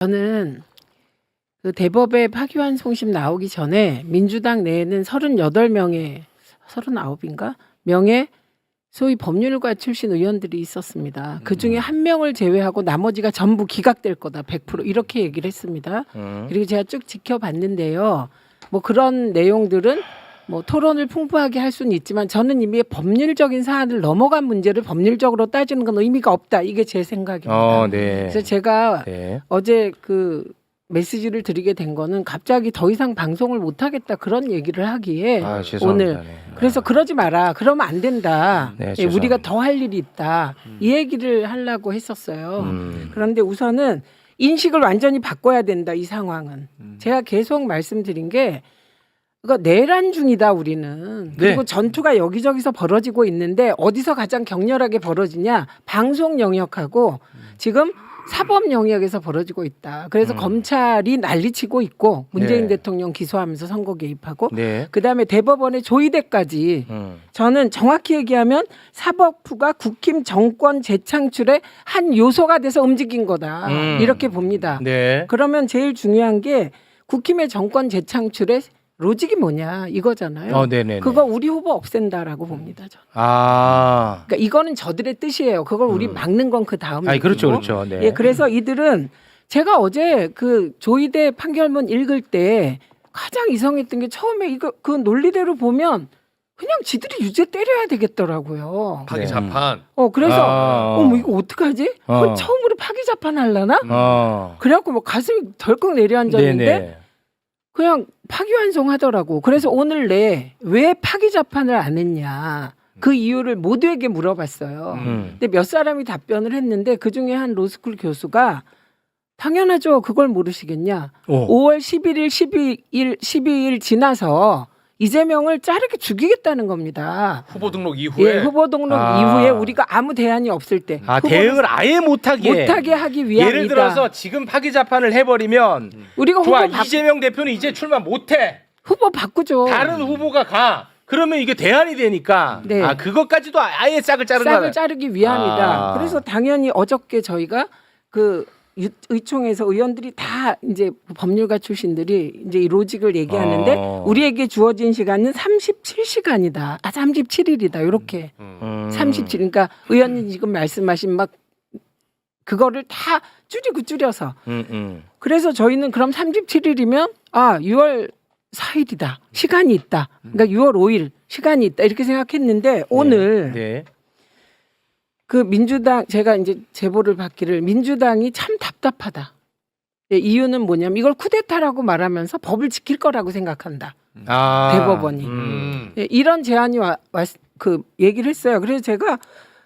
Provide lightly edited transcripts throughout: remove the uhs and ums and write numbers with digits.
저는 그 대법의 파기환송심 나오기 전에 민주당 내에는 38명의 39인가 명의 소위 법률가 출신 의원들이 있었습니다. 그중에 한 명을 제외하고 나머지가 전부 기각될 거다 100% 이렇게 얘기를 했습니다. 그리고 제가 쭉 지켜봤는데요. 뭐 그런 내용들은 뭐 토론을 풍부하게 할 수는 있지만 저는 이미 법률적인 사안을 넘어간 문제를 법률적으로 따지는 건 의미가 없다. 이게 제 생각입니다. 네. 그래서 제가 네. 어제 그 메시지를 드리게 된 거는 갑자기 더 이상 방송을 못 하겠다 그런 얘기를 하기에 죄송합니다. 오늘 네. 그래서 그러지 마라. 그러면 안 된다. 네, 예, 우리가 죄송합니다. 더 할 일이 있다. 이 얘기를 하려고 했었어요. 그런데 우선은 인식을 완전히 바꿔야 된다. 이 상황은. 제가 계속 말씀드린 게 그러니까 내란 중이다 우리는. 그리고 네. 전투가 여기저기서 벌어지고 있는데 어디서 가장 격렬하게 벌어지냐. 방송 영역하고 지금 사법 영역에서 벌어지고 있다. 그래서 검찰이 난리치고 있고 문재인 네. 대통령 기소하면서 선거 개입하고 네. 그다음에 대법원의 조의대까지 저는 정확히 얘기하면 사법부가 국힘 정권 재창출의 한 요소가 돼서 움직인 거다. 이렇게 봅니다. 네. 그러면 제일 중요한 게 국힘의 정권 재창출의 로직이 뭐냐 이거잖아요. 네네. 그거 우리 후보 없앤다라고 봅니다. 저는. 그러니까 이거는 저들의 뜻이에요. 그걸 우리 막는 건 그 다음. 그렇죠, 얘기고. 그렇죠. 네. 예, 그래서 이들은 제가 어제 그 조의대 판결문 읽을 때 가장 이상했던 게 처음에 이거 그 논리대로 보면 그냥 지들이 유죄 때려야 되겠더라고요. 파기 자판. 그래서 뭐 이거 어떡하지? 그건 처음으로 파기 자판 하려나? 그래갖고 뭐 가슴이 덜컥 내려앉았는데 네네. 그냥 파기환송하더라고. 그래서 오늘 내 왜 파기 자판을 안 했냐 그 이유를 모두에게 물어봤어요. 근데 몇 사람이 답변을 했는데 그 중에 한 로스쿨 교수가 당연하죠. 그걸 모르시겠냐. 5월 11일, 12일 지나서 이재명을 자르게 죽이겠다는 겁니다. 후보 등록 이후에. 예, 후보 등록 이후에 우리가 아무 대안이 없을 때 대응을 아예 못하게 하기 위함이다. 예를 들어서 지금 파기 자판을 해버리면 우리가 좋아 후보 이재명 대표는 이제 출마 못해. 후보 바꾸죠. 다른 후보가 가. 그러면 이게 대안이 되니까 네. 그것까지도 아예 싹을 자른다. 싹을 자르기 위함이다. 그래서 당연히 어저께 저희가 그 의총에서 의원들이 다 이제 법률가 출신들이 이제 이 로직을 얘기하는데 우리에게 주어진 시간은 37시간이다. 37일이다. 이렇게 37. 그러니까 의원님 지금 말씀하신 막 그거를 다 줄여서. 그래서 저희는 그럼 37일이면 6월 4일이다. 시간이 있다. 그러니까 6월 5일 시간이 있다. 이렇게 생각했는데 오늘 네. 그 민주당 제가 이제 제보를 받기를 민주당이 참 답답하다. 예, 이유는 뭐냐면 이걸 쿠데타라고 말하면서 법을 지킬 거라고 생각한다. 대법원이 예, 이런 제안이 그 얘기를 했어요. 그래서 제가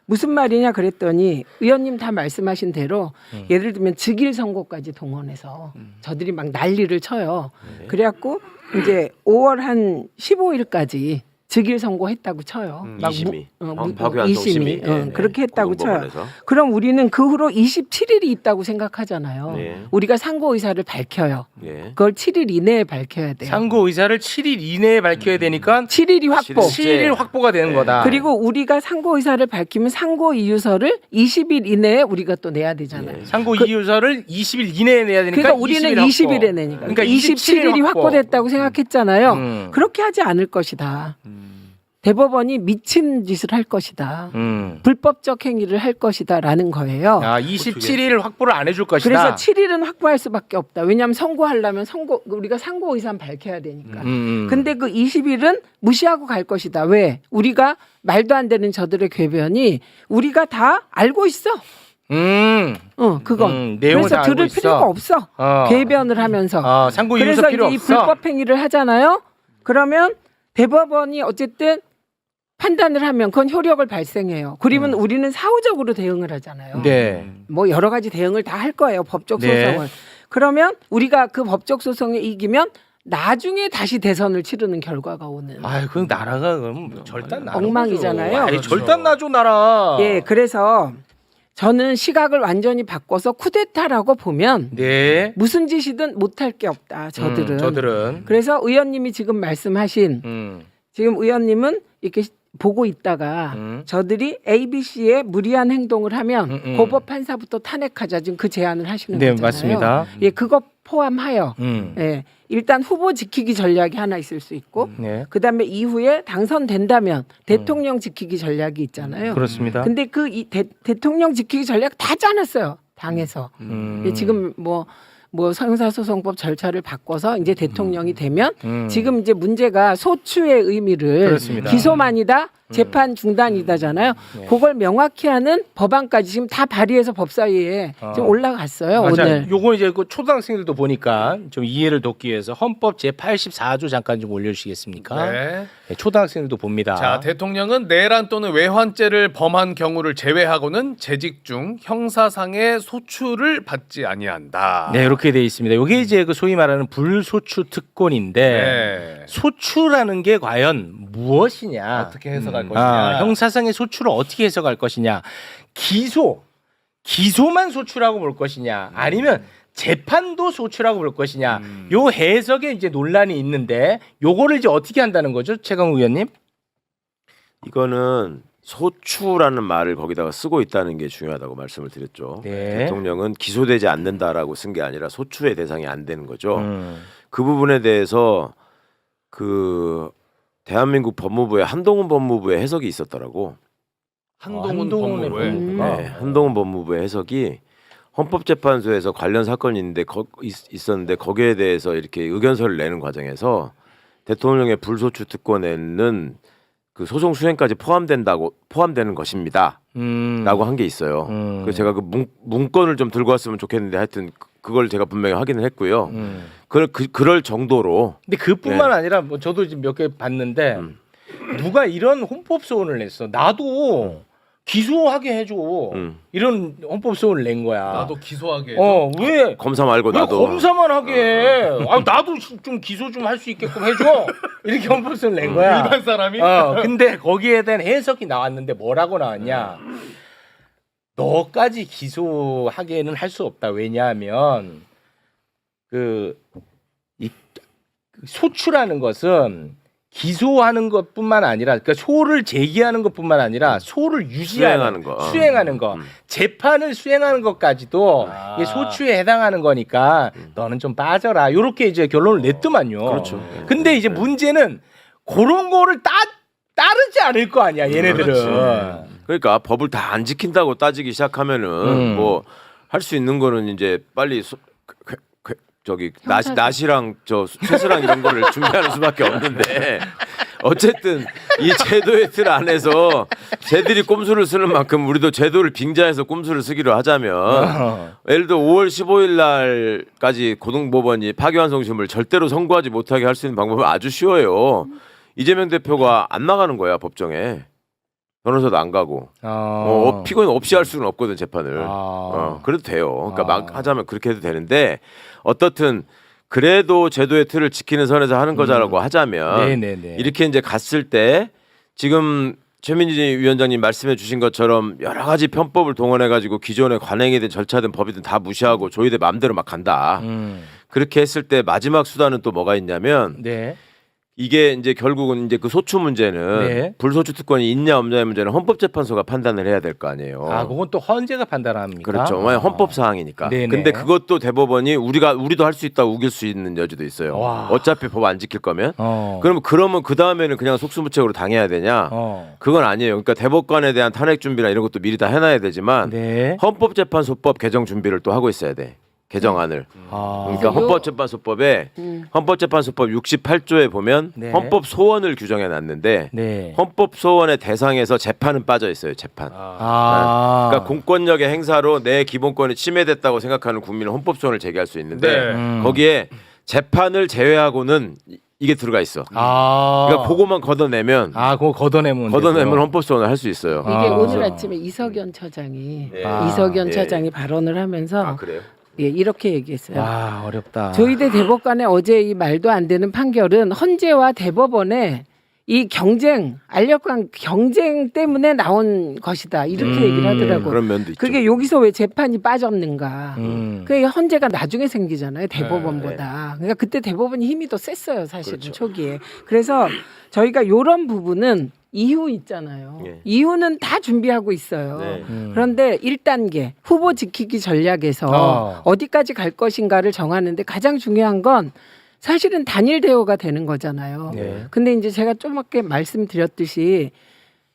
무슨 말이냐 그랬더니 의원님 다 말씀하신 대로 예를 들면 즉일 선고까지 동원해서 저들이 막 난리를 쳐요. 그래갖고 이제 5월 한 15일까지 즉일 선고했다고 쳐요. 막 2심이 그렇게 했다고 쳐요. 그럼 우리는 그 후로 27일이 있다고 생각하잖아요. 네. 우리가 상고 의사를 밝혀요. 네. 그걸 7일 이내에 밝혀야 돼요. 상고 의사를 7일 이내에 밝혀야 되니까 7일이 확보. 7일 확보가 되는 거다. 그리고 우리가 상고 의사를 밝히면 상고 이유서를 20일 이내에 우리가 또 내야 되잖아요. 상고 이유서를 20일 이내에 내야 되니까 그러니까 우리는 20일에 내니까. 그러니까 27일이 27일 확보됐다고 생각했잖아요. 그렇게 하지 않을 것이다. 대법원이 미친 짓을 할 것이다. 불법적 행위를 할 것이다라는 거예요. 27일 확보를 안 해줄 것이다. 그래서 7일은 확보할 수밖에 없다. 왜냐하면 선고하려면 우리가 상고 의사는 밝혀야 되니까. 근데 그 20일은 무시하고 갈 것이다. 왜? 우리가 말도 안 되는 저들의 궤변이 우리가 다 알고 있어. 그건. 내용을 그래서 다 들을 알고 있어. 필요가 없어. 궤변을 하면서. 상고 이유서 그래서 필요 이제 이 없어. 불법 행위를 하잖아요. 그러면 대법원이 어쨌든 판단을 하면 그건 효력을 발생해요. 그러면 우리는 사후적으로 대응을 하잖아요. 네. 뭐 여러 가지 대응을 다 할 거예요. 법적 네. 소송을. 그러면 우리가 그 법적 소송에 이기면 나중에 다시 대선을 치르는 결과가 오는. 그 나라가 그럼 절단 나죠. 엉망이잖아요. 그렇죠. 절단 나죠 나라. 예, 그래서 저는 시각을 완전히 바꿔서 쿠데타라고 보면 네. 무슨 짓이든 못할 게 없다. 저들은. 저들은. 그래서 의원님이 지금 말씀하신 지금 의원님은 이렇게 보고 있다가 저들이 ABC에 무리한 행동을 하면 고법 판사부터 탄핵하자 지금 그 제안을 하시는 네, 거잖아요. 맞습니다. 예, 그거 포함하여 예, 일단 후보 지키기 전략이 하나 있을 수 있고 네. 그다음에 이후에 당선된다면 대통령 지키기 전략이 있잖아요. 그렇습니다. 근데 그 대통령 지키기 전략 다 짜놨어요. 당에서. 예, 지금 뭐 형사소송법 절차를 바꿔서 이제 대통령이 되면 지금 이제 문제가 소추의 의미를 그렇습니다. 기소만이다 재판 중단이다잖아요. 그걸 명확히 하는 법안까지 지금 다 발의해서 법사위에 지금 올라갔어요. 맞아. 오늘. 요거 이제 그 초등학생들도 보니까 좀 이해를 돕기 위해서 헌법 제 84조 잠깐 좀 올려주시겠습니까? 네. 네, 초등학생들도 봅니다. 자, 대통령은 내란 또는 외환죄를 범한 경우를 제외하고는 재직 중 형사상의 소추를 받지 아니한다. 네, 이렇게 돼 있습니다. 이게 이제 그 소위 말하는 불소추 특권인데 네. 소추라는 게 과연 무엇이냐? 어떻게 해석할 것이냐. 형사상의 소추를 어떻게 해석할 것이냐? 기소만 소추라고 볼 것이냐? 아니면 재판도 소추라고 볼 것이냐? 요 해석에 이제 논란이 있는데 요거를 이제 어떻게 한다는 거죠, 최강욱 의원님? 이거는 소추라는 말을 거기다가 쓰고 있다는 게 중요하다고 말씀을 드렸죠. 네. 대통령은 기소되지 않는다라고 쓴 게 아니라 소추의 대상이 안 되는 거죠. 그 부분에 대해서 그 대한민국 법무부의 한동훈 법무부의 해석이 있었더라고. 한동훈 한동훈의 법무부에. 법무부가. 네, 한동훈 법무부의 해석이 헌법재판소에서 관련 사건이 있었는데 거기에 대해서 이렇게 의견서를 내는 과정에서 대통령의 불소추 특권에는 그 소송 수행까지 포함되는 것입니다. 라고 한 게 있어요. 그래서 제가 그 문건을 좀 들고 왔으면 좋겠는데 하여튼 그걸 제가 분명히 확인을 했고요. 그럴 정도로. 근데 그뿐만 네. 아니라 뭐 저도 지금 몇 개 봤는데 누가 이런 헌법 소원을 냈어. 나도 기소하게 해줘. 이런 헌법 소원을 낸 거야. 나도 기소하게. 왜? 검사 말고 왜 나도. 검사만 하게 해? 나도 좀 기소 좀 할 수 있게끔 해줘. 이렇게 헌법 소원을 낸 거야. 일반 사람이? 근데 거기에 대한 해석이 나왔는데 뭐라고 나왔냐? 너까지 기소하게는 할 수 없다. 왜냐하면 이 소추라는 것은 기소하는 것뿐만 아니라 그러니까 소를 제기하는 것뿐만 아니라 소를 유지하는 수행하는 거 재판을 수행하는 것까지도 이게 소추에 해당하는 거니까 너는 좀 빠져라 이렇게 이제 결론을 냈더만요. 그렇죠. 근데 이제 문제는 그런 거를 따르지 않을 거 아니야 얘네들은. 그러니까 법을 다 안 지킨다고 따지기 시작하면은 뭐 할 수 있는 거는 이제 빨리 저기 낫이랑 저 쇠스랑 이런 거를 준비하는 수밖에 없는데 어쨌든 이 제도의 틀 안에서 쟤들이 꼼수를 쓰는 만큼 우리도 제도를 빙자해서 꼼수를 쓰기로 하자면 예를 들어 5월 15일 날까지 고등법원이 파기환송심을 절대로 선고하지 못하게 할 수 있는 방법은 아주 쉬워요. 이재명 대표가 안 나가는 거야 법정에. 변호사도 안 가고 피고인 없이 할 수는 없거든 재판을. 그래도 돼요. 그러니까 막 하자면 그렇게 해도 되는데 어떻든 그래도 제도의 틀을 지키는 선에서 하는 거자라고 하자면 네네네. 이렇게 이제 갔을 때 지금 최민희 위원장님 말씀해 주신 것처럼 여러 가지 편법을 동원해 가지고 기존의 관행이든 절차든 법이든 다 무시하고 조이대 마음대로 막 간다. 그렇게 했을 때 마지막 수단은 또 뭐가 있냐면 네. 이게 이제 결국은 이제 그 소추 문제는 네. 불소추 특권이 있냐 없냐의 문제는 헌법재판소가 판단을 해야 될 거 아니에요. 그건 또 헌재가 판단합니까? 그렇죠. 헌법 사항이니까. 네네. 근데 그것도 대법원이 우리도 할 수 있다 우길 수 있는 여지도 있어요. 와. 어차피 법 안 지킬 거면. 그러면 그 다음에는 그냥 속수무책으로 당해야 되냐? 그건 아니에요. 그러니까 대법관에 대한 탄핵 준비나 이런 것도 미리 다 해놔야 되지만 네. 헌법재판소법 개정 준비를 또 하고 있어야 돼. 개정안을. 그러니까 그래서 헌법재판소법에 헌법재판소법 68조에 보면 네. 헌법 소원을 규정해 놨는데 네. 헌법 소원의 대상에서 재판은 빠져 있어요. 재판. 그러니까 공권력의 행사로 내 기본권이 침해됐다고 생각하는 국민은 헌법 소원을 제기할 수 있는데 거기에 재판을 제외하고는 이게 들어가 있어. 그러니까 그거만 걷어내면 그거 걷어내면 헌법 소원을 할 수 있어요. 이게 오늘 아침에 이석연 처장이 이석연 처장이 발언을 하면서 그래요? 예, 이렇게 얘기했어요. 어렵다. 조희대 대법관의 어제 이 말도 안 되는 판결은 헌재와 대법원의 이 알력간 경쟁 때문에 나온 것이다. 이렇게 얘기를 하더라고요. 그런 면도 있죠. 그게 여기서 왜 재판이 빠졌는가. 그게 헌재가 나중에 생기잖아요. 대법원보다. 그러니까 그때 대법원이 힘이 더 셌어요. 사실은 그렇죠. 초기에. 그래서 저희가 이런 부분은 이후 있잖아요. 예. 이후는 다 준비하고 있어요. 네. 그런데 1단계 후보 지키기 전략에서 어디까지 갈 것인가를 정하는데 가장 중요한 건 사실은 단일 대우가 되는 거잖아요. 네. 근데 이제 제가 좀 아까 말씀드렸듯이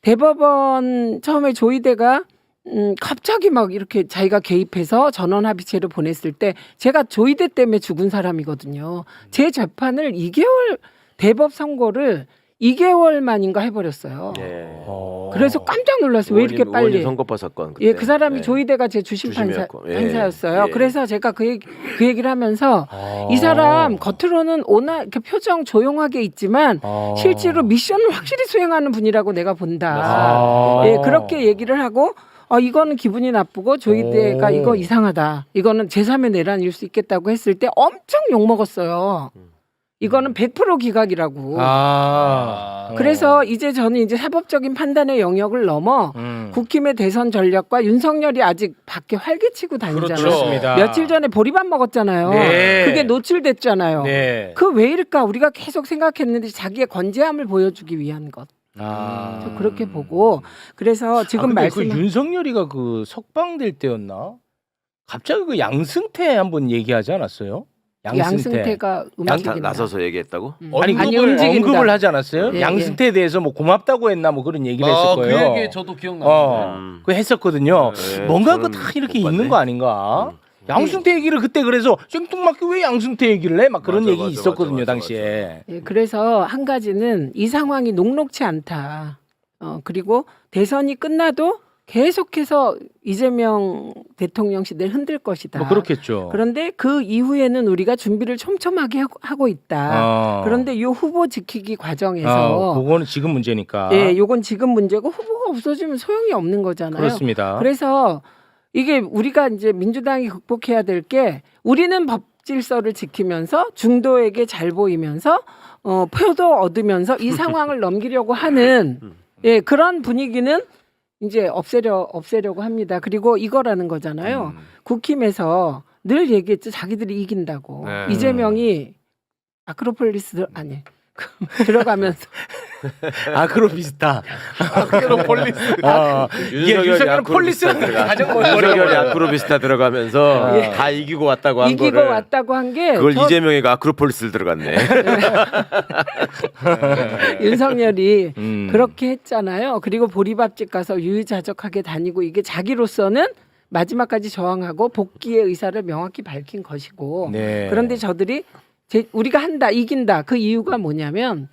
대법원 처음에 조희대가 갑자기 막 이렇게 자기가 개입해서 전원합의체를 보냈을 때 제가 조희대 때문에 죽은 사람이거든요. 제 재판을 2개월 대법 선고를 2개월 만인가 해버렸어요. 예. 그래서 깜짝 놀랐어요. 왜 이렇게 빨리? 의원님 선거법 사건. 그때. 예, 그 사람이 예. 조희대가 제 주심 주심이었고. 예. 판사였어요. 예. 그래서 제가 그 얘기를 하면서 이 사람 겉으로는 이렇게 표정 조용하게 있지만 실제로 미션을 확실히 수행하는 분이라고 내가 본다. 예, 그렇게 얘기를 하고 이거는 기분이 나쁘고 조희대가 이거 이상하다. 이거는 제3의 내란일 수 있겠다고 했을 때 엄청 욕먹었어요. 이거는 100% 기각이라고. 그래서 이제 저는 이제 사법적인 판단의 영역을 넘어 국힘의 대선 전략과 윤석열이 아직 밖에 활개치고 다니잖아요. 그렇습니다. 며칠 전에 보리밥 먹었잖아요. 네. 그게 노출됐잖아요. 네. 그 왜 이럴까? 우리가 계속 생각했는데 자기의 건재함을 보여주기 위한 것. 저 그렇게 보고 그래서 지금 근데 말씀 그 윤석열이가 그 석방될 때였나? 갑자기 그 양승태 한번 얘기하지 않았어요? 양승태가 움직인다. 나서서 얘기했다고? 아니 아니, 그걸 움직인다. 언급을 하지 않았어요? 예, 양승태에 대해서 뭐 고맙다고 했나 뭐 그런 얘기를 했을 그 거예요. 얘기 저도 기억나요. 그 했었거든요. 네, 뭔가 저는 그 다 이렇게 못 봤네. 있는 거 아닌가? 양승태 얘기를 그때 그래서 생뚱맞게 왜 양승태 얘기를 해? 막 그런 맞아, 얘기 맞아, 있었거든요 맞아, 당시에. 예, 그래서 한 가지는 이 상황이 녹록치 않다. 그리고 대선이 끝나도 계속해서 이재명 대통령 시대를 흔들 것이다. 뭐 그렇겠죠. 그런데 그 이후에는 우리가 준비를 촘촘하게 하고 있다. 그런데 이 후보 지키기 과정에서 그거는 지금 문제니까. 예, 요건 지금 문제고 후보가 없어지면 소용이 없는 거잖아요. 그렇습니다. 그래서 이게 우리가 이제 민주당이 극복해야 될 게 우리는 법 질서를 지키면서 중도에게 잘 보이면서 표도 얻으면서 이 상황을 넘기려고 하는 예, 그런 분위기는 이제 없애려고 합니다. 그리고 이거라는 거잖아요. 국힘에서 늘 얘기했죠. 자기들이 이긴다고. 네. 이재명이 아크로폴리스 아니 들어가면서 아크로비스타. 아크로폴리스. 이게 윤석열은 폴리스라는 게 가장 윤석열이 아크로비스타 들어가면서 예. 다 이기고 왔다고 한 이기고 거를 왔다고 한 게 그걸 이재명이가 아크로폴리스를 들어갔네. 윤석열이 그렇게 했잖아요. 그리고 보리밥집 가서 유유자적하게 다니고 이게 자기로서는 마지막까지 저항하고 복귀의 의사를 명확히 밝힌 것이고 네. 그런데 저들이 우리가 한다 이긴다 그 이유가 뭐냐면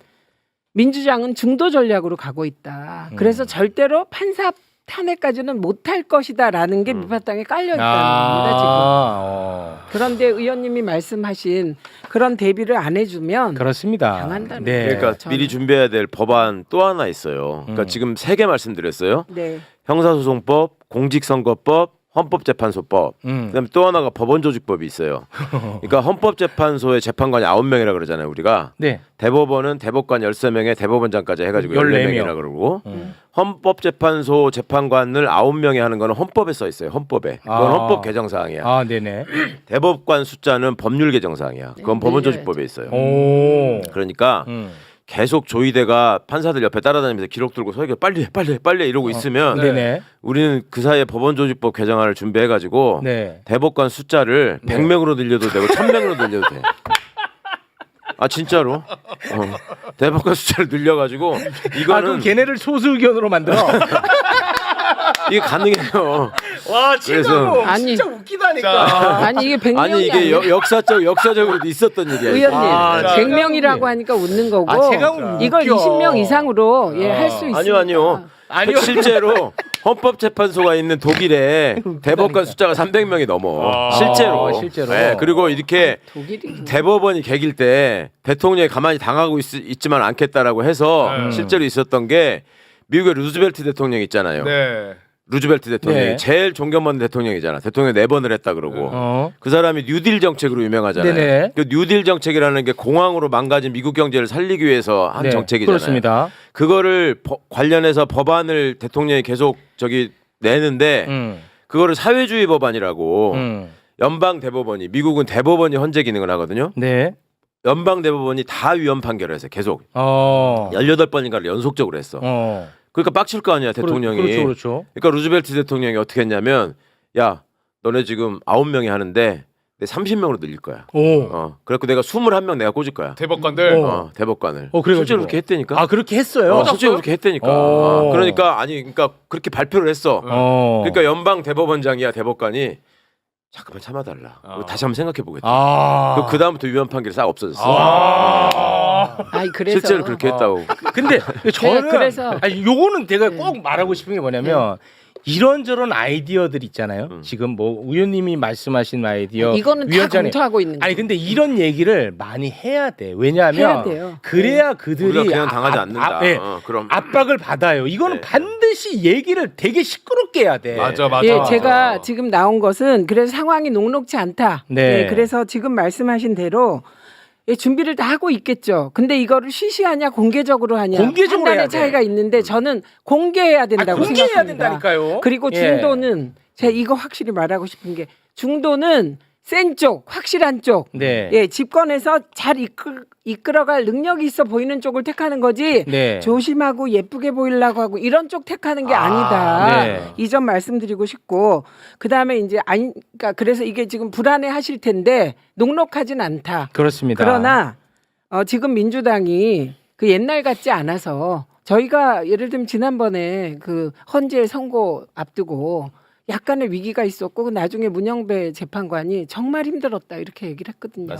민주당은 중도 전략으로 가고 있다. 그래서 절대로 판사 탄핵까지는 못할 것이다라는 게 밑바탕에 깔려 있다는 겁니다 지금. 그런데 의원님이 말씀하신 그런 대비를 안 해주면 그렇습니다. 당한다는 네. 그러니까 저는. 미리 준비해야 될 법안 또 하나 있어요. 그러니까 지금 3개 말씀드렸어요. 네. 형사소송법, 공직선거법, 헌법재판소법. 그다음에 또 하나가 법원조직법이 있어요. 그러니까 헌법재판소의 재판관이 9명이라 그러잖아요, 우리가. 네. 대법원은 대법관 13명에 대법원장까지 해가지고 14명이라 그러고 헌법재판소 재판관을 9명이 하는 거는 헌법에 써 있어요. 헌법에. 그건 헌법 개정 사항이야. 아, 네네. 대법관 숫자는 법률 개정 사항이야. 그건 법원조직법에 있어요. 오. 그러니까 계속 조희대가 판사들 옆에 따라다니면서 기록 들고 서기 빨리 해 이러고 있으면 네네. 우리는 그 사이에 법원조직법 개정안을 준비해가지고 네. 대법관 숫자를 100명으로 늘려도 되고 1000명으로 늘려도 돼. 아 진짜로? 대법관 숫자를 늘려가지고 이거는 그럼 걔네를 소수 의견으로 만들어. 이게 가능해요. 와, 그래서 아니. 진짜 웃기다니까. 아니 이게 100명이 아니 이게 역사적으로 있었던 일이야. 이게. 의원님 100명이라고 하니까 웃는 거고 제가 웃겨. 이걸 20명 이상으로 할 수 있습니다. 아니요. 실제로 헌법재판소가 있는 독일에 대법관 숫자가 300명이 넘어. 실제로. 네, 그리고 이렇게 독일이 대법원이 개길 때 대통령이 가만히 당하고 있지만 않겠다라고 해서 실제로 있었던 게 미국의 루즈벨트 대통령 있잖아요. 네. 루즈벨트 대통령이 네. 제일 존경받는 대통령이잖아. 대통령 4번을 했다 그러고. 그 사람이 뉴딜 정책으로 유명하잖아요. 네네. 그 뉴딜 정책이라는 게 공황으로 망가진 미국 경제를 살리기 위해서 한 네, 정책이잖아요. 그렇습니다. 그거를 관련해서 법안을 대통령이 계속 내는데 그거를 사회주의 법안이라고 연방 대법원이 미국은 대법원이 헌재 기능을 하거든요. 네. 연방대법원이 다 위헌 판결을 했어요. 계속 18번인가를 연속적으로 했어. 그러니까 빡칠 거 아니야 대통령이. 그렇죠. 그러니까 루즈벨트 대통령이 어떻게 했냐면 야 너네 지금 9명이 하는데 내 30명으로 늘릴 거야. 그래갖고 내가 21명 내가 꽂을 거야. 대법관들. 대법관을. 그래가지고. 실제로 그렇게 했다니까. 아 그렇게 했어요. 실제로 그렇게 했다니까. 그러니까 그러니까 그렇게 발표를 했어. 그러니까 연방 대법원장이야 대법관이 잠깐만 참아달라. 다시 한번 생각해 보겠다. 그 다음부터 위헌 판결이 싹 없어졌어. 아니 그래서 실제로 그렇게 했다고. 근데 저는 그래서 아니 요거는 내가 꼭 말하고 싶은 게 뭐냐면 이런저런 아이디어들 있잖아요. 지금 뭐 의원님이 말씀하신 아이디어 이거는 다 위원장님. 검토하고 있는 아니 거예요. 근데 이런 얘기를 많이 해야 돼. 왜냐하면 해야 돼요. 그래야 그들이 우리가 그냥 당하지 않는다. 네. 그럼 압박을 받아요. 이거는 네. 반드시 얘기를 되게 시끄럽게 해야 돼. 맞아. 예, 제가 지금 나온 것은 그래서 상황이 녹록지 않다. 네. 예, 그래서 지금 말씀하신 대로 예, 준비를 다 하고 있겠죠. 근데 이거를 시시하냐 공개적으로 하냐 공개적으로 해야 판단의 돼. 차이가 있는데 저는 공개해야 된다고 공개해야 생각합니다. 된다니까요. 그리고 예. 중도는 제가 이거 확실히 말하고 싶은 게 중도는 센 쪽, 확실한 쪽, 네. 예, 집권에서 잘 이끌어갈 능력이 있어 보이는 쪽을 택하는 거지. 네. 조심하고 예쁘게 보이려고 하고 이런 쪽 택하는 게 아니다. 네. 이 점 말씀드리고 싶고 그 다음에 이제 그러니까 그래서 이게 지금 불안해하실 텐데 녹록하진 않다. 그렇습니다. 그러나 지금 민주당이 그 옛날 같지 않아서 저희가 예를 들면 지난번에 그 헌재 선고 앞두고 약간의 위기가 있었고 나중에 문영배 재판관이 정말 힘들었다 이렇게 얘기를 했거든요.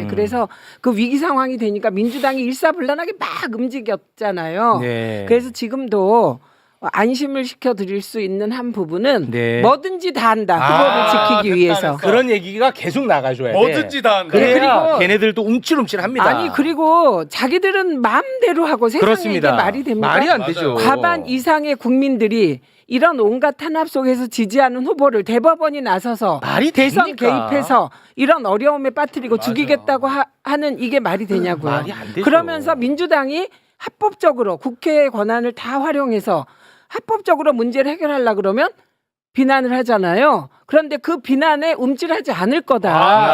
예, 그래서 그 위기 상황이 되니까 민주당이 일사불란하게 막 움직였잖아요. 네. 그래서 지금도 안심을 시켜드릴 수 있는 한 부분은 네. 뭐든지 다 한다. 후보를 지키기 위해서. 그런 얘기가 계속 나가줘야 돼. 뭐든지 다 한다. 그래야 그리고- 걔네들도 움찔움찔합니다. 아니 그리고 자기들은 마음대로 하고 세상에 그렇습니다. 이게 말이 됩니까? 말이 안 맞아요. 되죠. 과반 이상의 국민들이 이런 온갖 탄압 속에서 지지하는 후보를 대법원이 나서서 말이 대선 됩니까? 개입해서 이런 어려움에 빠뜨리고 죽이겠다고 하는 이게 말이 되냐고요. 말이 안 되죠. 그러면서 민주당이 합법적으로 국회의 권한을 다 활용해서 합법적으로 문제를 해결하려고 그러면 비난을 하잖아요. 그런데 그 비난에 움찔하지 않을 거다.